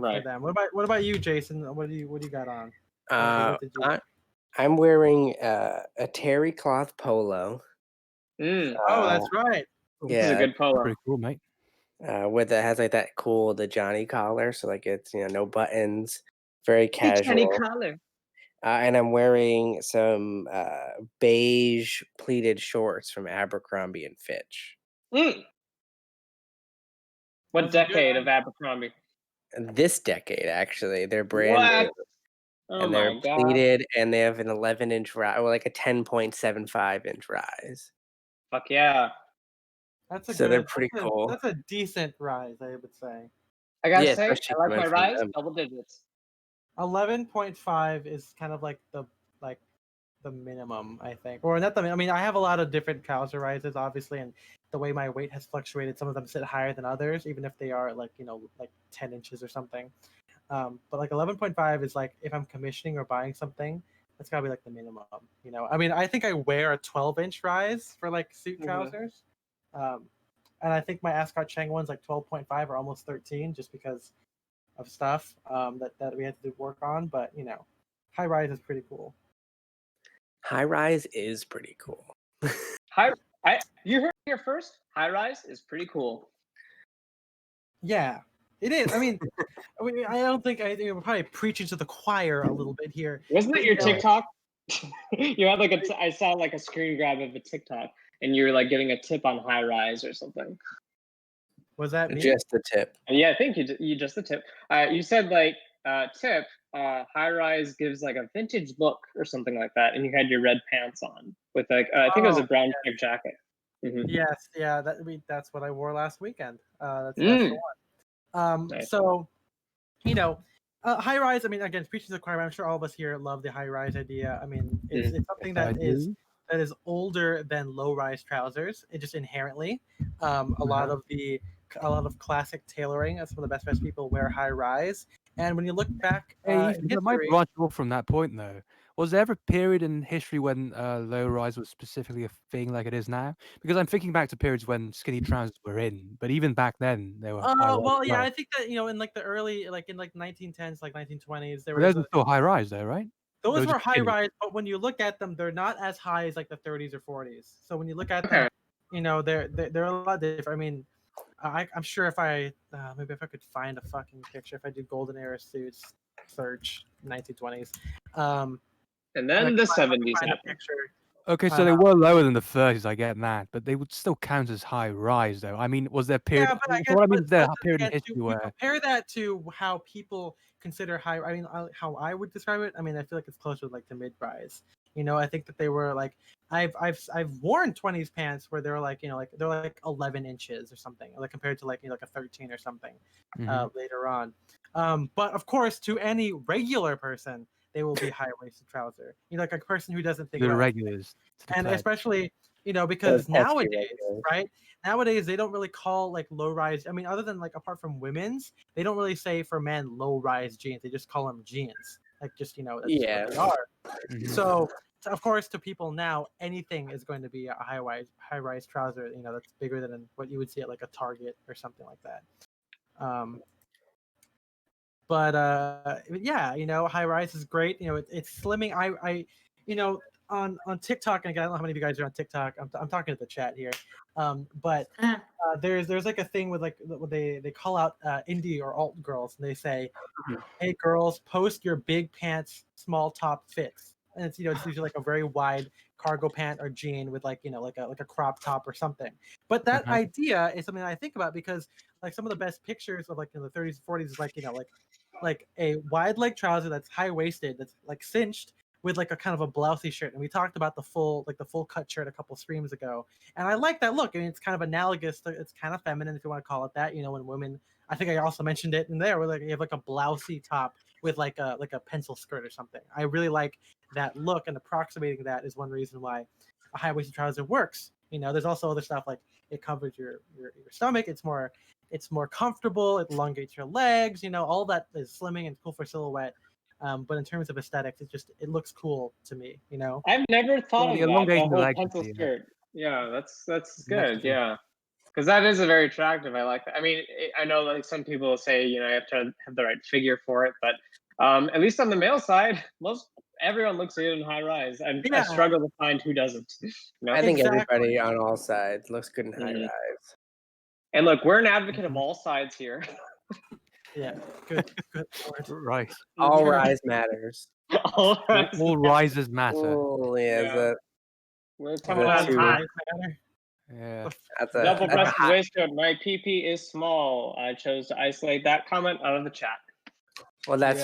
for them. What about you, Jason? What do you got on? What did you? I'm wearing a terry cloth polo. Oh, that's right. This is a good polo. Pretty cool, mate. With it has like that the Johnny collar, so like it's no buttons, very casual. Johnny collar. And I'm wearing some beige pleated shorts from Abercrombie and Fitch. What decade of Abercrombie? This decade, actually, they're brand new. Oh And they're my God. pleated, and they have an 11-inch rise, or like a 10.75-inch rise. Fuck yeah. They're pretty cool. That's a decent rise, I would say. I gotta say, I like my rise, double digits. 11.5 is kind of like the minimum, I think, or not the. I mean, I have a lot of different trouser rises, obviously, and the way my weight has fluctuated, some of them sit higher than others, even if they are like 10 inches or something. But like 11.5 is like if I'm commissioning or buying something, that's gotta be like the minimum. I mean, I think I wear a 12-inch rise for like suit trousers, and I think my Ascot Chang one's like 12.5 or almost 13, just because of stuff that we had to work on. But high rise is pretty cool. High rise is pretty cool. You heard it here first. High rise is pretty cool. Yeah, it is. I mean, I don't think we're probably preaching to the choir a little bit here. Wasn't it your TikTok? You had I saw like a screen grab of a TikTok, and you were like getting a tip on high rise or something. Was that me? Just the tip. Yeah, I think you just the tip. You said like tip. High rise gives like a vintage look or something like that, and you had your red pants on with like I think it was a brown check jacket. Mm-hmm. Yes, yeah, that's what I wore last weekend. That's the one. Nice. So, high rise. I mean, again, preaching to the choir. I'm sure all of us here love the high rise idea. I mean, it's something that is older than low rise trousers. It just inherently, a lot of classic tailoring. Some of the best people wear high rise. And when you look back, you might branch off from that point though. Was there ever a period in history when low rise was specifically a thing like it is now? Because I'm thinking back to periods when skinny trousers were in, but even back then they were. Well, yeah, I think that in like the early, like in like 1910s, like 1920s, there was. Those were still high rise though, right? Those were high rise, but when you look at them, they're not as high as like the 30s or 40s. So when you look at them, they're a lot different. I mean, I'm sure if maybe if I could find a fucking picture, if I do golden era suits search 1920s, and then the 70s happened. Okay, so they were lower than the 30s, I get that, but they would still count as high rise, though. I mean, was there a period? Yeah, but I guess, what I mean is there a period in history where compare that to how people consider high. I mean, how I would describe it. I mean, I feel like it's closer like to mid rise. I think that they were like I've worn 20s pants where they're like they're like 11 inches or something, like compared to like like a 13 or something later on. But of course, to any regular person, they will be high-waisted trouser. Like a person who doesn't think the regulars, and especially because nowadays, right? Nowadays they don't really call like low-rise. I mean, other than like apart from women's, they don't really say for men low-rise jeans. They just call them jeans. Like just that's what they are. So of course, to people now, anything is going to be a high-rise trouser. That's bigger than what you would see at like a Target or something like that. But yeah, high rise is great. It's slimming. I on TikTok, and again, I don't know how many of you guys are on TikTok. I'm talking to the chat here. But there's like a thing with like they call out indie or alt girls, and they say, "Hey girls, post your big pants, small top fits." And it's it's usually like a very wide cargo pant or jean with like like a crop top or something. But that idea is something I think about because like some of the best pictures of like in the 30s, 40s is like like a wide leg trouser that's high waisted, that's like cinched with like a kind of a blousey shirt. And we talked about the full cut shirt a couple streams ago, and I like that look. I mean, it's kind of analogous to, it's kind of feminine if you want to call it that. When women, I think I also mentioned it in there, where like you have like a blousey top with like a pencil skirt or something. I really like that look, and approximating that is one reason why a high-waisted trouser works. There's also other stuff like it covers your stomach. It's more comfortable. It elongates your legs. All that is slimming and cool for silhouette. But in terms of aesthetics, it looks cool to me. I've never thought of that. The whole pencil skirt. Yeah, that's good. Yeah. Because that is a very attractive. I like that. I mean, I know like some people say, you have to have the right figure for it, but at least on the male side, everyone looks good in high rise. I struggle to find who doesn't. I think everybody on all sides looks good in high rise. And look, we're an advocate of all sides here. Yeah, good. Right. All rise matters. all rises matter. Oh, yeah. We're coming out matter. Yeah. That's double-breasted waistcoat. My PP is small. I chose to isolate that comment out of the chat. Well, that's